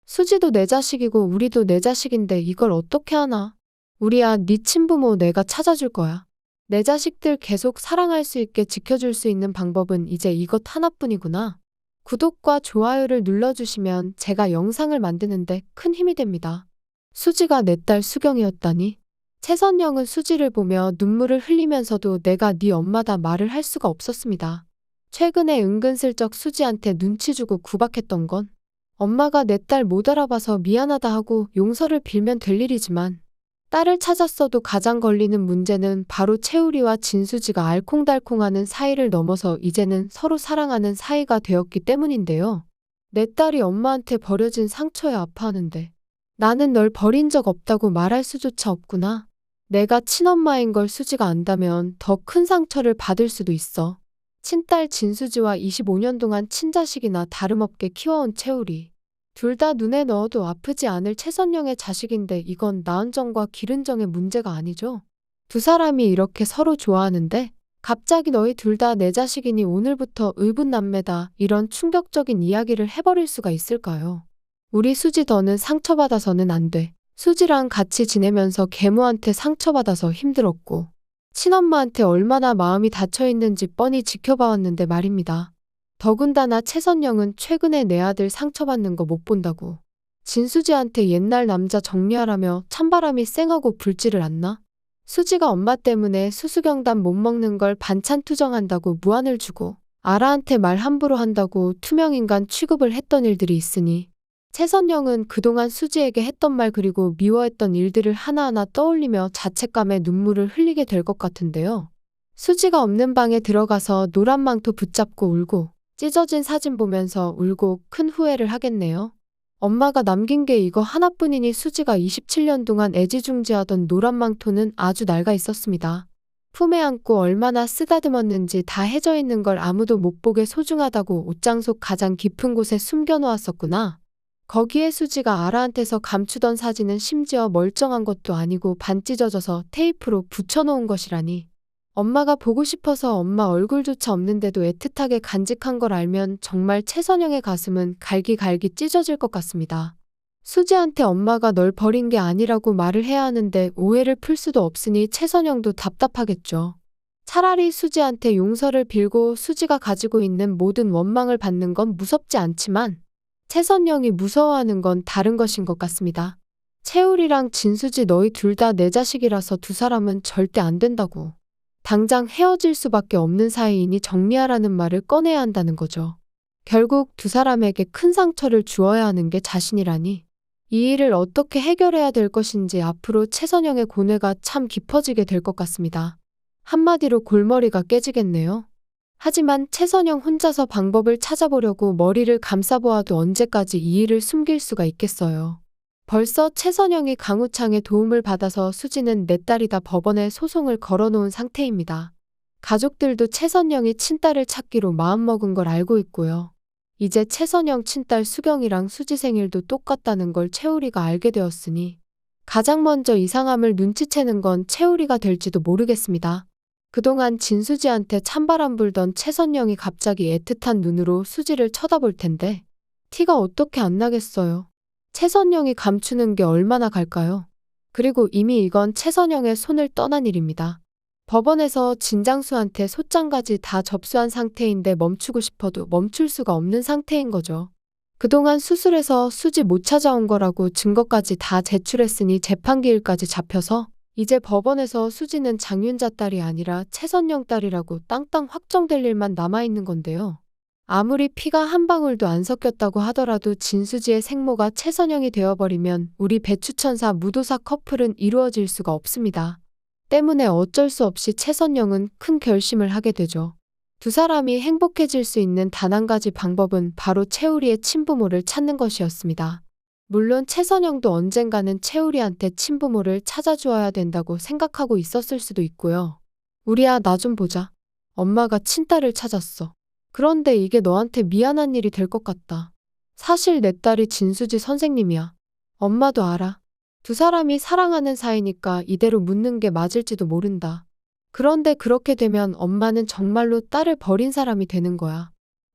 수지도 내 자식이고 우리도 내 자식인데 이걸 어떻게 하나? 우리야, 네 친부모 내가 찾아줄 거야. 내 자식들 계속 사랑할 수 있게 지켜줄 수 있는 방법은 이제 이것 하나뿐이구나. 구독과 좋아요를 눌러주시면 제가 영상을 만드는데 큰 힘이 됩니다. 수지가 내 딸 수경이었다니. 최선영은 수지를 보며 눈물을 흘리면서도 내가 네 엄마다 말을 할 수가 없었습니다. 최근에 은근슬쩍 수지한테 눈치 주고 구박했던 건 엄마가 내 딸 못 알아봐서 미안하다 하고 용서를 빌면 될 일이지만 딸을 찾았어도 가장 걸리는 문제는 바로 채우리와 진수지가 알콩달콩하는 사이를 넘어서 이제는 서로 사랑하는 사이가 되었기 때문인데요. 내 딸이 엄마한테 버려진 상처에 아파하는데 나는 널 버린 적 없다고 말할 수조차 없구나. 내가 친엄마인 걸 수지가 안다면 더 큰 상처를 받을 수도 있어. 친딸 진수지와 25년 동안 친자식이나 다름없게 키워온 채우리. 둘 다 눈에 넣어도 아프지 않을 최선영의 자식인데 이건 나은정과 기른정의 문제가 아니죠. 두 사람이 이렇게 서로 좋아하는데 갑자기 너희 둘 다 내 자식이니 오늘부터 의붓남매다 이런 충격적인 이야기를 해버릴 수가 있을까요? 우리 수지 더는 상처받아서는 안 돼. 수지랑 같이 지내면서 계모한테 상처받아서 힘들었고 친엄마한테 얼마나 마음이 닫혀있는지 뻔히 지켜봐왔는데 말입니다. 더군다나 최선영은 최근에 내 아들 상처받는 거 못 본다고 진수지한테 옛날 남자 정리하라며 찬바람이 쌩하고 불지를 않나? 수지가 엄마 때문에 수수경단 못 먹는 걸 반찬 투정한다고 무안을 주고 아라한테 말 함부로 한다고 투명인간 취급을 했던 일들이 있으니 최선영은 그동안 수지에게 했던 말 그리고 미워했던 일들을 하나하나 떠올리며 자책감에 눈물을 흘리게 될 것 같은데요. 수지가 없는 방에 들어가서 노란 망토 붙잡고 울고 찢어진 사진 보면서 울고 큰 후회를 하겠네요. 엄마가 남긴 게 이거 하나뿐이니 수지가 27년 동안 애지중지하던 노란 망토는 아주 낡아 있었습니다. 품에 안고 얼마나 쓰다듬었는지 다 해져 있는 걸 아무도 못 보게 소중하다고 옷장 속 가장 깊은 곳에 숨겨놓았었구나. 거기에 수지가 아라한테서 감추던 사진은 심지어 멀쩡한 것도 아니고 반 찢어져서 테이프로 붙여놓은 것이라니. 엄마가 보고 싶어서 엄마 얼굴조차 없는데도 애틋하게 간직한 걸 알면 정말 최선영의 가슴은 갈기갈기 찢어질 것 같습니다. 수지한테 엄마가 널 버린 게 아니라고 말을 해야 하는데 오해를 풀 수도 없으니 최선영도 답답하겠죠. 차라리 수지한테 용서를 빌고 수지가 가지고 있는 모든 원망을 받는 건 무섭지 않지만 최선영이 무서워하는 건 다른 것인 것 같습니다. 채울이랑 진수지 너희 둘 다 내 자식이라서 두 사람은 절대 안 된다고. 당장 헤어질 수밖에 없는 사이이니 정리하라는 말을 꺼내야 한다는 거죠. 결국 두 사람에게 큰 상처를 주어야 하는 게 자신이라니. 이 일을 어떻게 해결해야 될 것인지 앞으로 최선영의 고뇌가 참 깊어지게 될 것 같습니다. 한마디로 골머리가 깨지겠네요. 하지만 최선영 혼자서 방법을 찾아보려고 머리를 감싸보아도 언제까지 이 일을 숨길 수가 있겠어요. 벌써 최선영이 강우창의 도움을 받아서 수지는 내 딸이다 법원에 소송을 걸어놓은 상태입니다. 가족들도 최선영이 친딸을 찾기로 마음먹은 걸 알고 있고요. 이제 최선영 친딸 수경이랑 수지 생일도 똑같다는 걸 채우리가 알게 되었으니 가장 먼저 이상함을 눈치채는 건 채우리가 될지도 모르겠습니다. 그동안 진수지한테 찬바람 불던 최선영이 갑자기 애틋한 눈으로 수지를 쳐다볼 텐데 티가 어떻게 안 나겠어요. 최선영이 감추는 게 얼마나 갈까요? 그리고 이미 이건 최선영의 손을 떠난 일입니다. 법원에서 진장수한테 소장까지 다 접수한 상태인데 멈추고 싶어도 멈출 수가 없는 상태인 거죠. 그동안 수술해서 수지 못 찾아온 거라고 증거까지 다 제출했으니 재판기일까지 잡혀서 이제 법원에서 수지는 장윤자 딸이 아니라 최선영 딸이라고 땅땅 확정될 일만 남아있는 건데요. 아무리 피가 한 방울도 안 섞였다고 하더라도 진수지의 생모가 최선영이 되어버리면 우리 배추천사 무도사 커플은 이루어질 수가 없습니다. 때문에 어쩔 수 없이 최선영은 큰 결심을 하게 되죠. 두 사람이 행복해질 수 있는 단 한 가지 방법은 바로 채우리의 친부모를 찾는 것이었습니다. 물론 최선영도 언젠가는 채우리한테 친부모를 찾아주어야 된다고 생각하고 있었을 수도 있고요. 우리야, 나 좀 보자. 엄마가 친딸을 찾았어. 그런데 이게 너한테 미안한 일이 될 것 같다. 사실 내 딸이 진수지 선생님이야. 엄마도 알아. 두 사람이 사랑하는 사이니까 이대로 묻는 게 맞을지도 모른다. 그런데 그렇게 되면 엄마는 정말로 딸을 버린 사람이 되는 거야.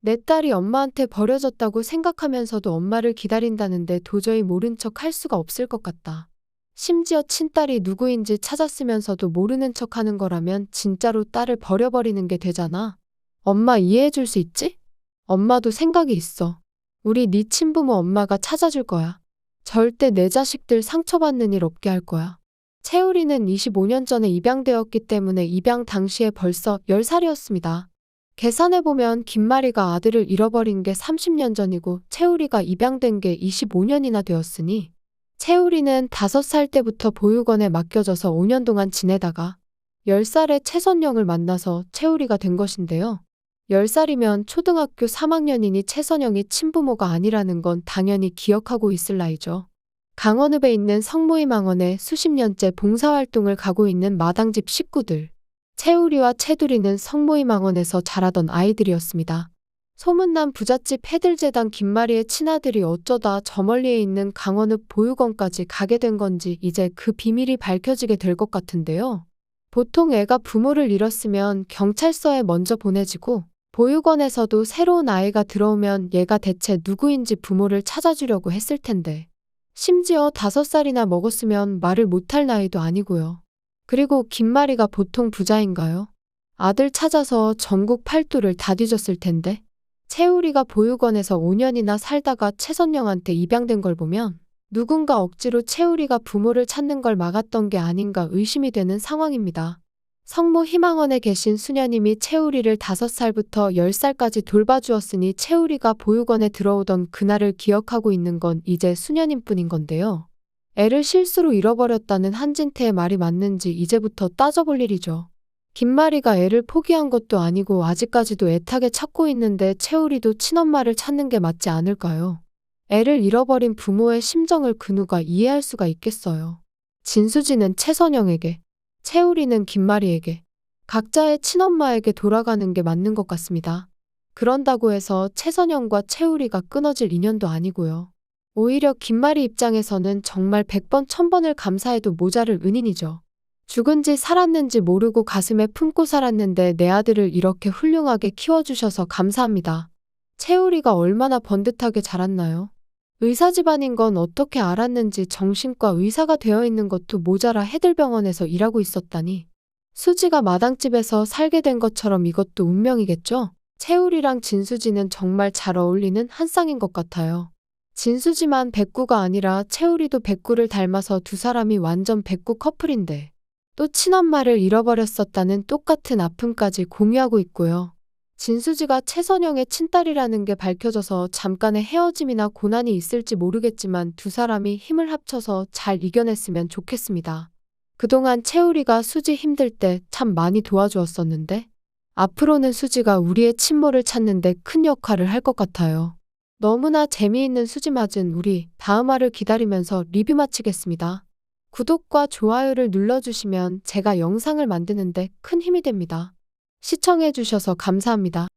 내 딸이 엄마한테 버려졌다고 생각하면서도 엄마를 기다린다는데 도저히 모른 척 할 수가 없을 것 같다. 심지어 친딸이 누구인지 찾았으면서도 모르는 척 하는 거라면 진짜로 딸을 버려버리는 게 되잖아. 엄마 이해해 줄 수 있지? 엄마도 생각이 있어. 우리 네 친부모 엄마가 찾아줄 거야. 절대 내 자식들 상처받는 일 없게 할 거야. 채우리는 25년 전에 입양되었기 때문에 입양 당시에 벌써 10살이었습니다. 계산해보면 김마리가 아들을 잃어버린 게 30년 전이고 채우리가 입양된 게 25년이나 되었으니 채우리는 5살 때부터 보육원에 맡겨져서 5년 동안 지내다가 10살에 채선영을 만나서 채우리가 된 것인데요. 10살이면 초등학교 3학년이니 채선영이 친부모가 아니라는 건 당연히 기억하고 있을 나이죠. 강원읍에 있는 성모임항원에 수십 년째 봉사활동을 가고 있는 마당집 식구들. 채우리와 채두리는 성모임항원에서 자라던 아이들이었습니다. 소문난 부잣집 해들재단 김마리의 친아들이 어쩌다 저 멀리에 있는 강원읍 보육원까지 가게 된 건지 이제 그 비밀이 밝혀지게 될 것 같은데요. 보통 애가 부모를 잃었으면 경찰서에 먼저 보내지고 보육원에서도 새로운 아이가 들어오면 얘가 대체 누구인지 부모를 찾아주려고 했을 텐데 심지어 5살이나 먹었으면 말을 못할 나이도 아니고요. 그리고 김마리가 보통 부자인가요? 아들 찾아서 전국 팔도를 다 뒤졌을 텐데 채우리가 보육원에서 5년이나 살다가 채선영한테 입양된 걸 보면 누군가 억지로 채우리가 부모를 찾는 걸 막았던 게 아닌가 의심이 되는 상황입니다. 성모 희망원에 계신 수녀님이 채우리를 5살부터 10살까지 돌봐주었으니 채우리가 보육원에 들어오던 그날을 기억하고 있는 건 이제 수녀님뿐인 건데요. 애를 실수로 잃어버렸다는 한진태의 말이 맞는지 이제부터 따져볼 일이죠. 김마리가 애를 포기한 것도 아니고 아직까지도 애타게 찾고 있는데 채우리도 친엄마를 찾는 게 맞지 않을까요? 애를 잃어버린 부모의 심정을 그 누가 이해할 수가 있겠어요. 진수지는 채선영에게, 채우리는 김마리에게, 각자의 친엄마에게 돌아가는 게 맞는 것 같습니다. 그런다고 해서 채선영과 채우리가 끊어질 인연도 아니고요. 오히려 김마리 입장에서는 정말 100번 1000번을 감사해도 모자랄 은인이죠. 죽은지 살았는지 모르고 가슴에 품고 살았는데 내 아들을 이렇게 훌륭하게 키워주셔서 감사합니다. 채우리가 얼마나 번듯하게 자랐나요? 의사 집안인 건 어떻게 알았는지 정신과 의사가 되어 있는 것도 모자라 해들병원에서 일하고 있었다니. 수지가 마당집에서 살게 된 것처럼 이것도 운명이겠죠? 채우리랑 진수지는 정말 잘 어울리는 한 쌍인 것 같아요. 진수지만 백구가 아니라 채우리도 백구를 닮아서 두 사람이 완전 백구 커플인데 또 친엄마를 잃어버렸었다는 똑같은 아픔까지 공유하고 있고요. 진수지가 채선영의 친딸이라는 게 밝혀져서 잠깐의 헤어짐이나 고난이 있을지 모르겠지만 두 사람이 힘을 합쳐서 잘 이겨냈으면 좋겠습니다. 그동안 채우리가 수지 힘들 때 참 많이 도와주었었는데 앞으로는 수지가 우리의 친모를 찾는데 큰 역할을 할 것 같아요. 너무나 재미있는 수지맞은 우리 다음 화를 기다리면서 리뷰 마치겠습니다. 구독과 좋아요를 눌러주시면 제가 영상을 만드는데 큰 힘이 됩니다. 시청해주셔서 감사합니다.